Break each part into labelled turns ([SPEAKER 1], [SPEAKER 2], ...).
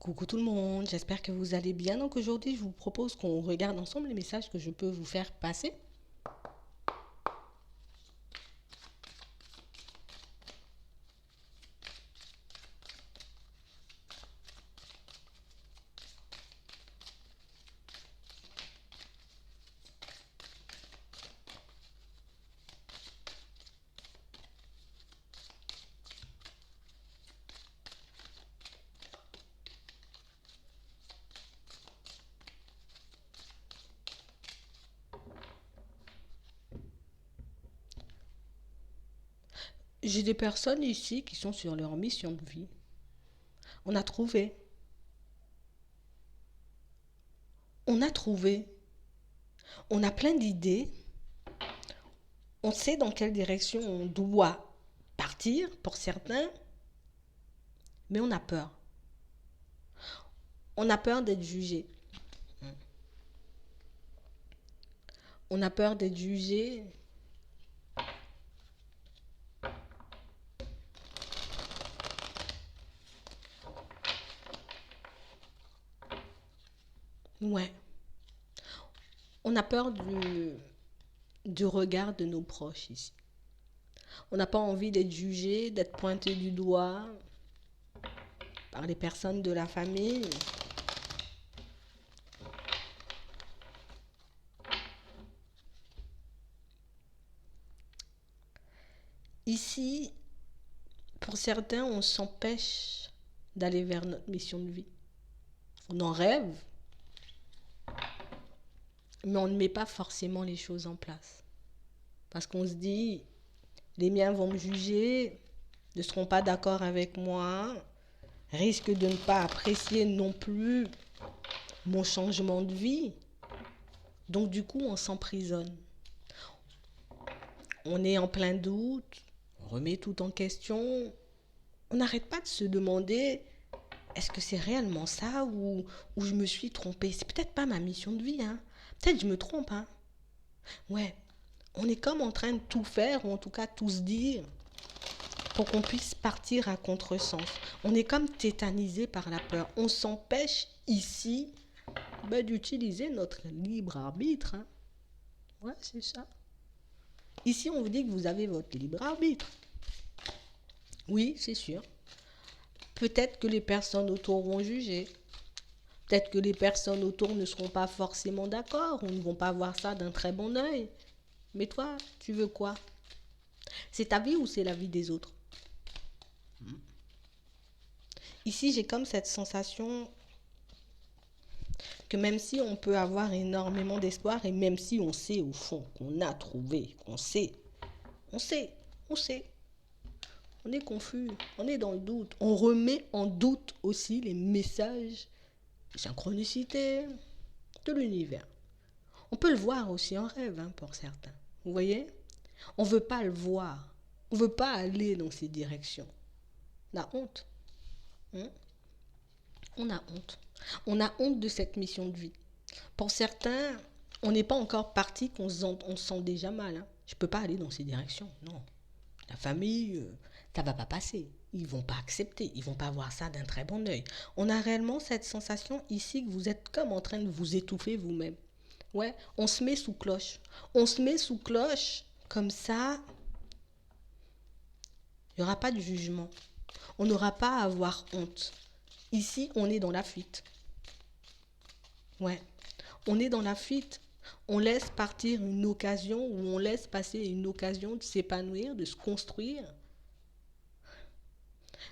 [SPEAKER 1] Coucou tout le monde, j'espère que vous allez bien. Donc aujourd'hui, je vous propose qu'on regarde ensemble les messages que je peux vous faire passer. J'ai des personnes ici qui sont sur leur mission de vie. On a trouvé. On a trouvé. On a plein d'idées. On sait dans quelle direction on doit partir pour certains, mais on a peur. On a peur d'être jugé. On a peur d'être jugé. Ouais. On a peur du regard de nos proches ici. On n'a pas envie d'être jugé, d'être pointé du doigt par les personnes de la famille. Ici, pour certains, on s'empêche d'aller vers notre mission de vie. On en rêve, mais on ne met pas forcément les choses en place. Parce qu'on se dit, les miens vont me juger, ne seront pas d'accord avec moi, risquent de ne pas apprécier non plus mon changement de vie. Donc du coup, on s'emprisonne. On est en plein doute, on remet tout en question. On n'arrête pas de se demander, est-ce que c'est réellement ça ou je me suis trompée? C'est peut-être pas ma mission de vie, hein. Peut-être que je me trompe, hein. Ouais, on est comme en train de tout faire, ou en tout cas tout se dire, pour qu'on puisse partir à contresens. On est comme tétanisé par la peur. On s'empêche ici d'utiliser notre libre arbitre, hein. Ouais, c'est ça. Ici, on vous dit que vous avez votre libre arbitre. Oui, c'est sûr. Peut-être que les personnes autour vont juger. Peut-être que les personnes autour ne seront pas forcément d'accord ou ne vont pas voir ça d'un très bon œil. Mais toi, tu veux quoi? C'est ta vie ou c'est la vie des autres? Ici, j'ai comme cette sensation que même si on peut avoir énormément d'espoir et même si on sait au fond qu'on a trouvé, qu'on sait, on sait, on sait, on est confus, on est dans le doute. On remet en doute aussi les messages de synchronicité de l'univers. On peut le voir aussi en rêve, hein, pour certains. Vous voyez? On ne veut pas le voir. On ne veut pas aller dans ces directions. On a honte. Hein? On a honte. On a honte de cette mission de vie. Pour certains, on n'est pas encore parti qu'on se sent déjà mal. Hein. Je ne peux pas aller dans ces directions. Non. La famille, ça ne va pas passer. Ils ne vont pas accepter. Ils ne vont pas voir ça d'un très bon œil. On a réellement cette sensation ici que vous êtes comme en train de vous étouffer vous-même. Ouais, on se met sous cloche. On se met sous cloche, comme ça, il n'y aura pas de jugement. On n'aura pas à avoir honte. Ici, on est dans la fuite. Ouais, on est dans la fuite. On laisse partir une occasion ou on laisse passer une occasion de s'épanouir, de se construire,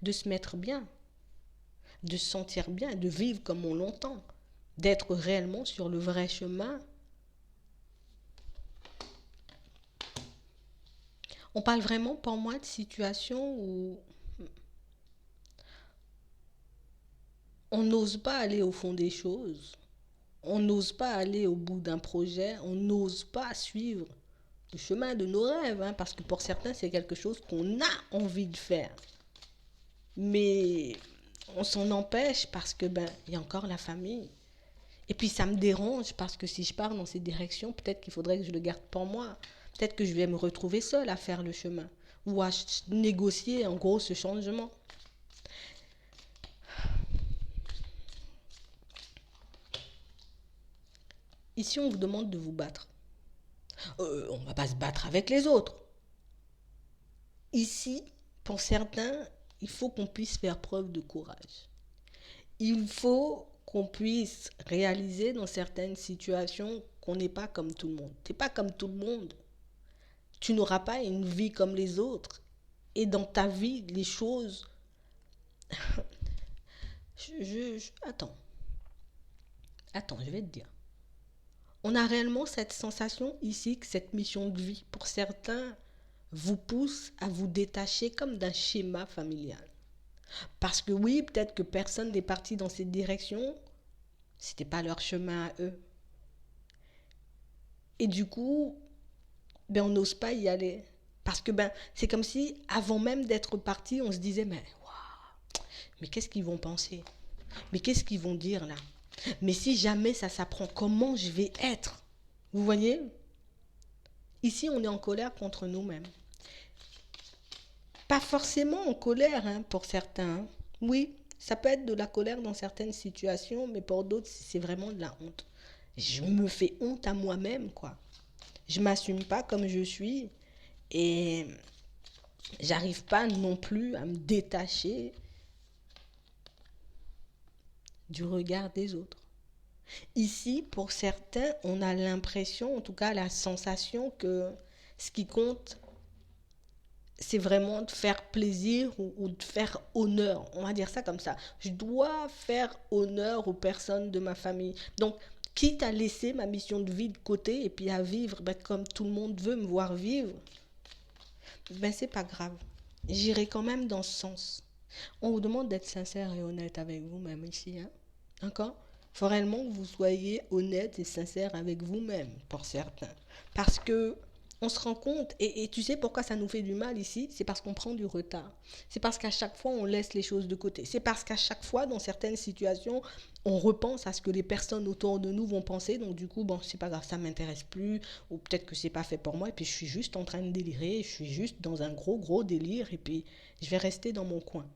[SPEAKER 1] de se mettre bien, de se sentir bien, de vivre comme on l'entend, d'être réellement sur le vrai chemin. On parle vraiment pour moi de situations où on n'ose pas aller au fond des choses, on n'ose pas aller au bout d'un projet, on n'ose pas suivre le chemin de nos rêves, hein, parce que pour certains, c'est quelque chose qu'on a envie de faire. Mais on s'en empêche parce que il y a encore la famille. Et puis ça me dérange parce que si je pars dans ces directions, peut-être qu'il faudrait que je le garde pour moi. Peut-être que je vais me retrouver seule à faire le chemin ou à négocier en gros ce changement. Ici, on vous demande de vous battre. On ne va pas se battre avec les autres. Ici, pour certains, il faut qu'on puisse faire preuve de courage. Il faut qu'on puisse réaliser dans certaines situations qu'on n'est pas comme tout le monde. Tu n'es pas comme tout le monde. Tu n'auras pas une vie comme les autres. Et dans ta vie, les choses... Attends. Attends, je vais te dire. On a réellement cette sensation ici que cette mission de vie, pour certains, vous pousse à vous détacher comme d'un schéma familial. Parce que oui, peut-être que personne n'est parti dans cette direction, c'était pas leur chemin à eux. Et du coup, ben on n'ose pas y aller. Parce que ben c'est comme si avant même d'être parti, on se disait mais qu'est-ce qu'ils vont penser? Mais qu'est-ce qu'ils vont dire là? Mais si jamais ça s'apprend, comment je vais être? Vous voyez? Ici, on est en colère contre nous-mêmes. Pas forcément en colère pour certains. Oui, ça peut être de la colère dans certaines situations, mais pour d'autres, c'est vraiment de la honte. Je me fais honte à moi-même, quoi. Je m'assume pas comme je suis et j'arrive pas non plus à me détacher du regard des autres. Ici, pour certains, on a l'impression, en tout cas la sensation que ce qui compte, c'est vraiment de faire plaisir ou de faire honneur. On va dire ça comme ça. Je dois faire honneur aux personnes de ma famille. Donc, quitte à laisser ma mission de vie de côté et puis à vivre comme tout le monde veut me voir vivre, c'est pas grave. J'irai quand même dans ce sens. On vous demande d'être sincère et honnête avec vous-même ici. D'accord? Il faut réellement que vous soyez honnête et sincère avec vous-même, pour certains. Parce que on se rend compte, et tu sais pourquoi ça nous fait du mal ici? C'est parce qu'on prend du retard. C'est parce qu'à chaque fois, on laisse les choses de côté. C'est parce qu'à chaque fois, dans certaines situations, on repense à ce que les personnes autour de nous vont penser. Donc du coup, c'est pas grave, ça m'intéresse plus. Ou peut-être que c'est pas fait pour moi. Et puis je suis juste en train de délirer. Je suis juste dans un gros délire. Et puis je vais rester dans mon coin.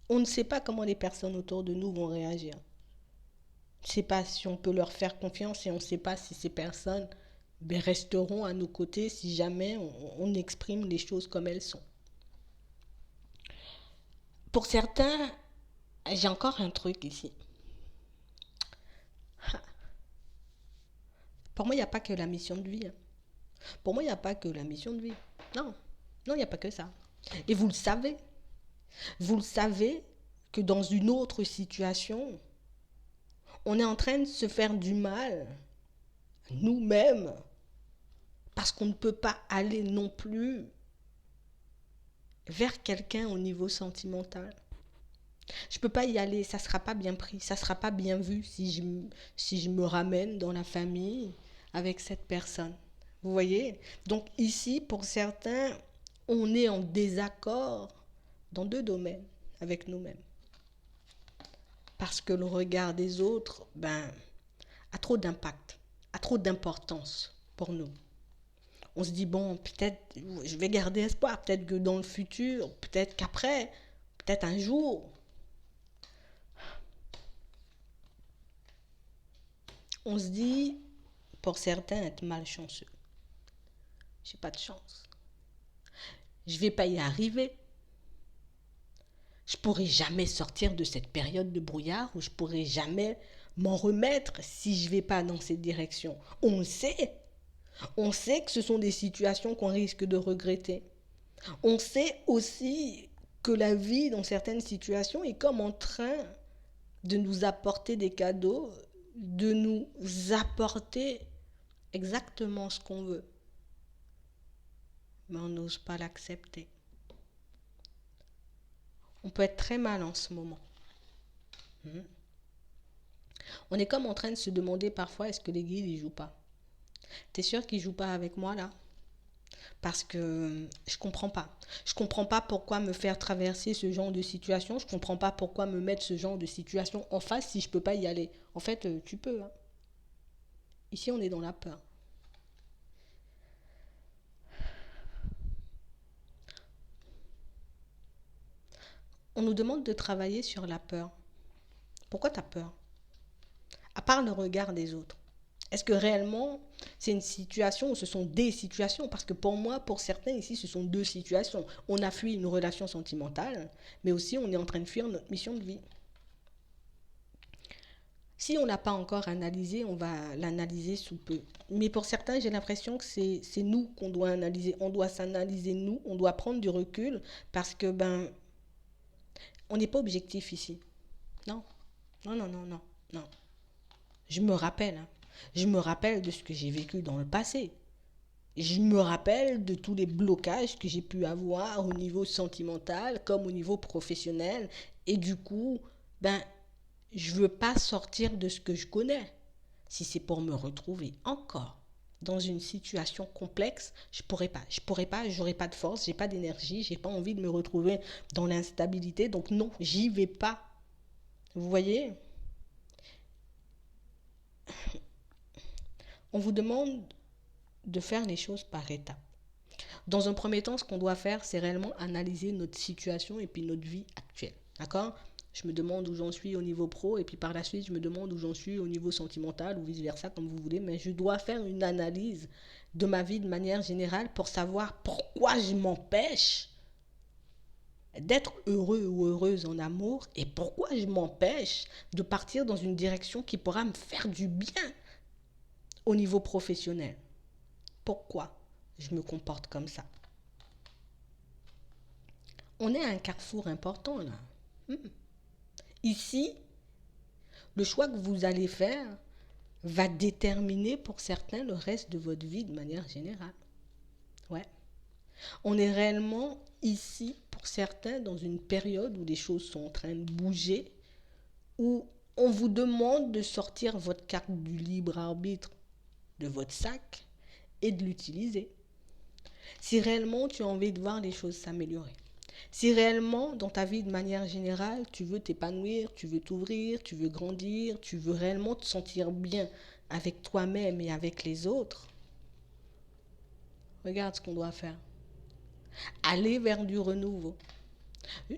[SPEAKER 1] On ne sait pas comment les personnes autour de nous vont réagir. On ne sait pas si on peut leur faire confiance et on ne sait pas si ces personnes resteront à nos côtés si jamais on exprime les choses comme elles sont. Pour certains, j'ai encore un truc ici. Pour moi, il n'y a pas que la mission de vie. Pour moi, il n'y a pas que la mission de vie. Non, non, il n'y a pas que ça. Et vous le savez. Vous le savez que dans une autre situation, on est en train de se faire du mal nous-mêmes parce qu'on ne peut pas aller non plus vers quelqu'un au niveau sentimental. Je ne peux pas y aller, ça ne sera pas bien pris, ça ne sera pas bien vu si je me ramène dans la famille avec cette personne. Vous voyez? Donc ici, pour certains, on est en désaccord dans deux domaines avec nous-mêmes. Parce que le regard des autres, a trop d'impact, a trop d'importance pour nous. On se dit, peut-être, je vais garder espoir, peut-être que dans le futur, peut-être qu'après, peut-être un jour, on se dit, pour certains, être malchanceux. J'ai pas de chance. Je vais pas y arriver. Je pourrai jamais sortir de cette période de brouillard ou je pourrai jamais m'en remettre si je vais pas dans cette direction. On le sait. On sait que ce sont des situations qu'on risque de regretter. On sait aussi que la vie, dans certaines situations, est comme en train de nous apporter des cadeaux, de nous apporter exactement ce qu'on veut. Mais on n'ose pas l'accepter. On peut être très mal en ce moment. On est comme en train de se demander parfois, est-ce que les guides, ils jouent pas? T'es sûr qu'ils jouent pas avec moi là? Parce que je comprends pas. Je comprends pas pourquoi me faire traverser ce genre de situation. Je comprends pas pourquoi me mettre ce genre de situation en face si je peux pas y aller. En fait, tu peux. Ici, on est dans la peur. On nous demande de travailler sur la peur. Pourquoi tu as peur? À part le regard des autres. Est-ce que réellement c'est une situation ou ce sont des situations? Parce que pour moi, pour certains ici, ce sont deux situations. On a fui une relation sentimentale, mais aussi on est en train de fuir notre mission de vie. Si on n'a pas encore analysé, on va l'analyser sous peu. Mais pour certains, j'ai l'impression que c'est nous qu'on doit analyser. On doit s'analyser nous, on doit prendre du recul parce que on n'est pas objectif ici. Non, non, non, non, non, non. Je me rappelle, hein. Je me rappelle de ce que j'ai vécu dans le passé. Je me rappelle de tous les blocages que j'ai pu avoir au niveau sentimental comme au niveau professionnel. Et du coup, je veux pas sortir de ce que je connais. Si c'est pour me retrouver encore dans une situation complexe, je pourrais pas. Je pourrais pas, j'aurais pas de force, j'ai pas d'énergie, j'ai pas envie de me retrouver dans l'instabilité. Donc non, j'y vais pas. Vous voyez? On vous demande de faire les choses par étapes. Dans un premier temps, ce qu'on doit faire, c'est réellement analyser notre situation et puis notre vie actuelle. D'accord? Je me demande où j'en suis au niveau pro et puis par la suite, je me demande où j'en suis au niveau sentimental ou vice-versa, comme vous voulez. Mais je dois faire une analyse de ma vie de manière générale pour savoir pourquoi je m'empêche d'être heureux ou heureuse en amour et pourquoi je m'empêche de partir dans une direction qui pourra me faire du bien au niveau professionnel. Pourquoi je me comporte comme ça? On est à un carrefour important là. Ici, le choix que vous allez faire va déterminer pour certains le reste de votre vie de manière générale. Ouais. On est réellement ici pour certains dans une période où les choses sont en train de bouger, où on vous demande de sortir votre carte du libre arbitre de votre sac et de l'utiliser. Si réellement tu as envie de voir les choses s'améliorer. Si réellement, dans ta vie de manière générale, tu veux t'épanouir, tu veux t'ouvrir, tu veux grandir, tu veux réellement te sentir bien avec toi-même et avec les autres, regarde ce qu'on doit faire. Aller vers du renouveau.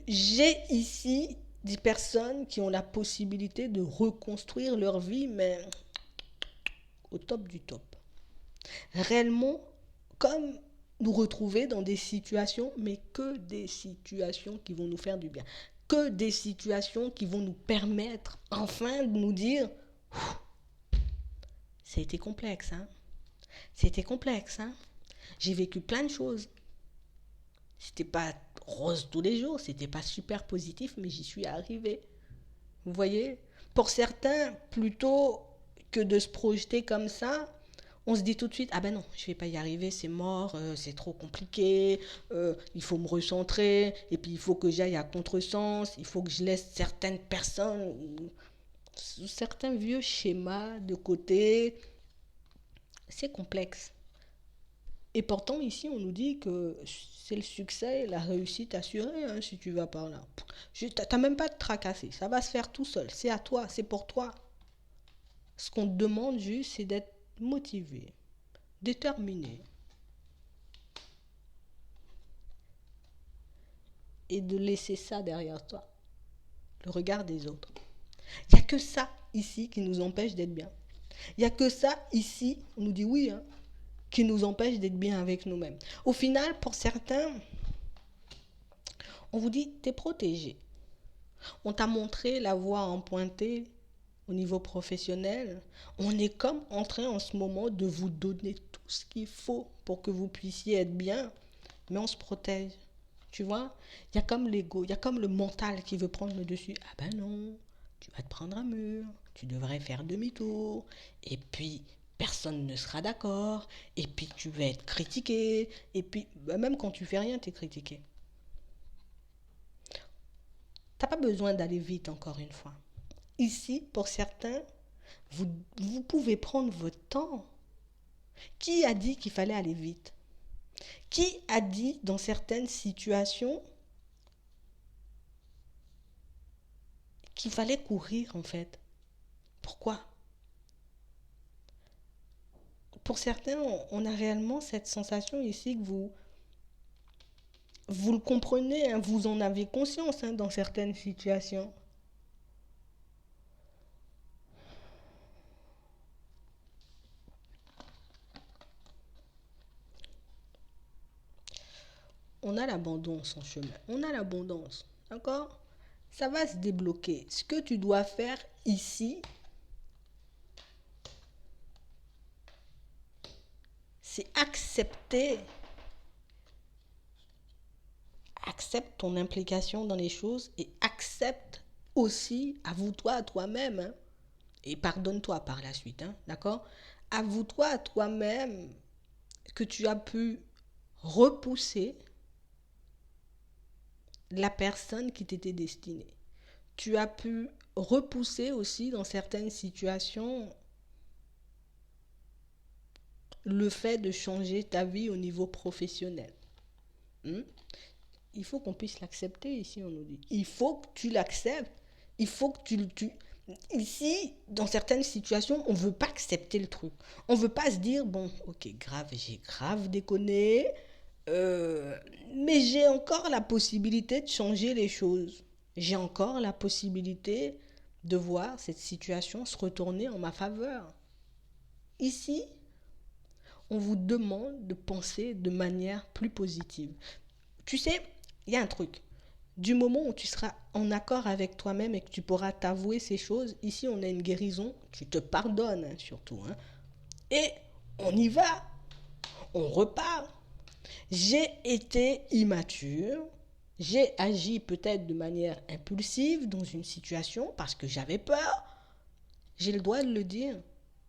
[SPEAKER 1] J'ai ici des personnes qui ont la possibilité de reconstruire leur vie, mais au top du top. Réellement, comme nous retrouver dans des situations, mais que des situations qui vont nous faire du bien. Que des situations qui vont nous permettre enfin de nous dire c'était complexe, hein. C'était complexe, hein. J'ai vécu plein de choses. C'était pas rose tous les jours, c'était pas super positif, mais j'y suis arrivée. Vous voyez? Pour certains, plutôt que de se projeter comme ça, on se dit tout de suite, ah ben non, je vais pas y arriver, c'est mort, c'est trop compliqué, il faut me recentrer, et puis il faut que j'aille à contresens, il faut que je laisse certaines personnes, certains vieux schémas de côté. C'est complexe. Et pourtant, ici, on nous dit que c'est le succès et la réussite assurée, hein, si tu vas par là. T'as même pas de tracasser, ça va se faire tout seul, c'est à toi, c'est pour toi. Ce qu'on te demande juste, c'est d'être motivé, déterminé, et de laisser ça derrière toi, le regard des autres. Il n'y a que ça ici qui nous empêche d'être bien. Il n'y a que ça ici, on nous dit oui, hein, qui nous empêche d'être bien avec nous-mêmes. Au final, pour certains, on vous dit, t'es protégé. On t'a montré la voie empruntée au niveau professionnel. On est comme en train en ce moment de vous donner tout ce qu'il faut pour que vous puissiez être bien, mais on se protège. Tu vois, il y a comme l'ego, il y a comme le mental qui veut prendre le dessus. Ah ben non, tu vas te prendre un mur, tu devrais faire demi-tour, et puis personne ne sera d'accord, et puis tu vas être critiqué, et puis même quand tu fais rien, tu es critiqué. T'as pas besoin d'aller vite encore une fois. Ici, pour certains, vous pouvez prendre votre temps. Qui a dit qu'il fallait aller vite? Qui a dit dans certaines situations qu'il fallait courir en fait? Pourquoi? Pour certains, on a réellement cette sensation ici que Vous le comprenez, hein, vous en avez conscience hein, dans certaines situations. On a l'abondance en chemin. On a l'abondance. D'accord? Ça va se débloquer. Ce que tu dois faire ici, c'est accepter. Accepte ton implication dans les choses et accepte aussi, avoue-toi à toi-même, hein, et pardonne-toi par la suite, hein, d'accord? Avoue-toi à toi-même que tu as pu repousser la personne qui t'était destinée. Tu as pu repousser aussi dans certaines situations le fait de changer ta vie au niveau professionnel. Hmm? Il faut qu'on puisse l'accepter ici, on nous dit. Il faut que tu l'acceptes. Il faut que tu... Ici, dans certaines situations, on ne veut pas accepter le truc. On ne veut pas se dire, bon, ok, grave, j'ai grave déconné, mais j'ai encore la possibilité de changer les choses. J'ai encore la possibilité de voir cette situation se retourner en ma faveur. Ici, on vous demande de penser de manière plus positive. Tu sais, il y a un truc. Du moment où tu seras en accord avec toi-même et que tu pourras t'avouer ces choses, ici on a une guérison, tu te pardonnes hein, surtout. Hein, et on y va, on repart. J'ai été immature, j'ai agi peut-être de manière impulsive dans une situation parce que j'avais peur. J'ai le droit de le dire.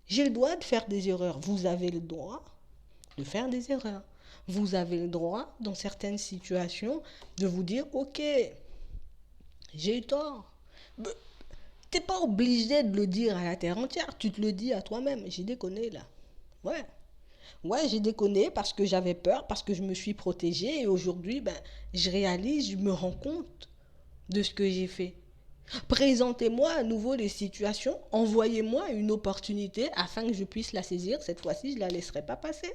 [SPEAKER 1] J'ai le droit de faire des erreurs. Vous avez le droit de faire des erreurs. Vous avez le droit, dans certaines situations, de vous dire, ok, j'ai eu tort. T'es pas obligé de le dire à la terre entière, tu te le dis à toi-même. J'ai déconné là. Ouais. Ouais, j'ai déconné parce que j'avais peur, parce que je me suis protégée et aujourd'hui, ben, je réalise, je me rends compte de ce que j'ai fait. Présentez-moi à nouveau les situations, envoyez-moi une opportunité afin que je puisse la saisir. Cette fois-ci, je ne la laisserai pas passer.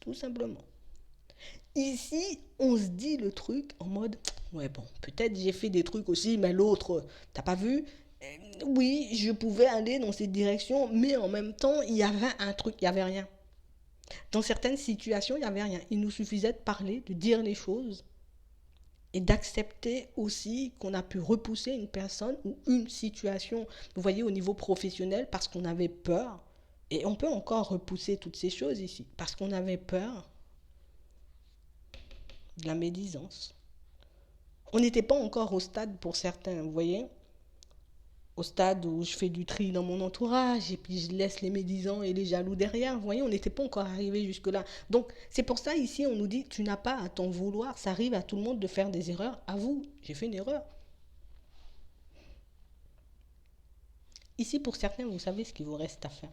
[SPEAKER 1] Tout simplement. Ici, on se dit le truc en mode, ouais bon, peut-être j'ai fait des trucs aussi, mais l'autre, t'as pas vu? Oui, je pouvais aller dans cette direction, mais en même temps, il y avait un truc, il y avait rien. Dans certaines situations, il y avait rien. Il nous suffisait de parler, de dire les choses et d'accepter aussi qu'on a pu repousser une personne ou une situation, vous voyez, au niveau professionnel, parce qu'on avait peur. Et on peut encore repousser toutes ces choses ici, parce qu'on avait peur de la médisance. On n'était pas encore au stade pour certains, vous voyez, au stade où je fais du tri dans mon entourage et puis je laisse les médisants et les jaloux derrière. Vous voyez, on n'était pas encore arrivé jusque-là. Donc, c'est pour ça, ici, on nous dit, tu n'as pas à t'en vouloir. Ça arrive à tout le monde de faire des erreurs. À vous, j'ai fait une erreur. Ici, pour certains, vous savez ce qu'il vous reste à faire.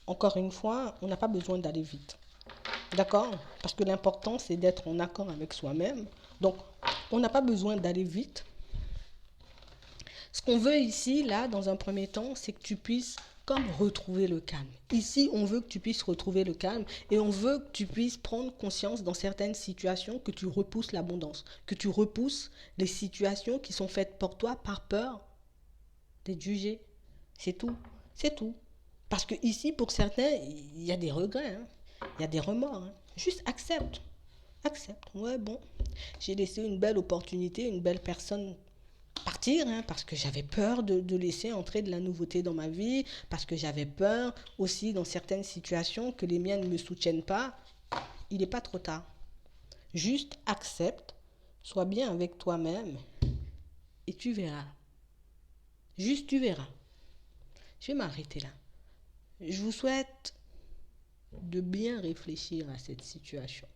[SPEAKER 1] Encore une fois, on n'a pas besoin d'aller vite. D'accord? Parce que l'important, c'est d'être en accord avec soi-même. Donc, on n'a pas besoin d'aller vite. Ce qu'on veut ici, là, dans un premier temps, c'est que tu puisses comme retrouver le calme. Ici, on veut que tu puisses retrouver le calme et on veut que tu puisses prendre conscience dans certaines situations que tu repousses l'abondance, que tu repousses les situations qui sont faites pour toi par peur d'être jugé. C'est tout. C'est tout. Parce que ici, pour certains, il y a des regrets, hein. Il y a des remords. Hein. Juste accepte. Accepte. Ouais, bon. J'ai laissé une belle opportunité, une belle personne partir, hein, parce que j'avais peur de laisser entrer de la nouveauté dans ma vie, parce que j'avais peur aussi dans certaines situations que les miens ne me soutiennent pas. Il n'est pas trop tard. Juste accepte, sois bien avec toi-même et tu verras. Juste tu verras. Je vais m'arrêter là. Je vous souhaite de bien réfléchir à cette situation.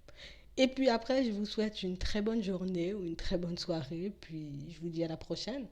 [SPEAKER 1] Et puis après, je vous souhaite une très bonne journée ou une très bonne soirée. Puis je vous dis à la prochaine.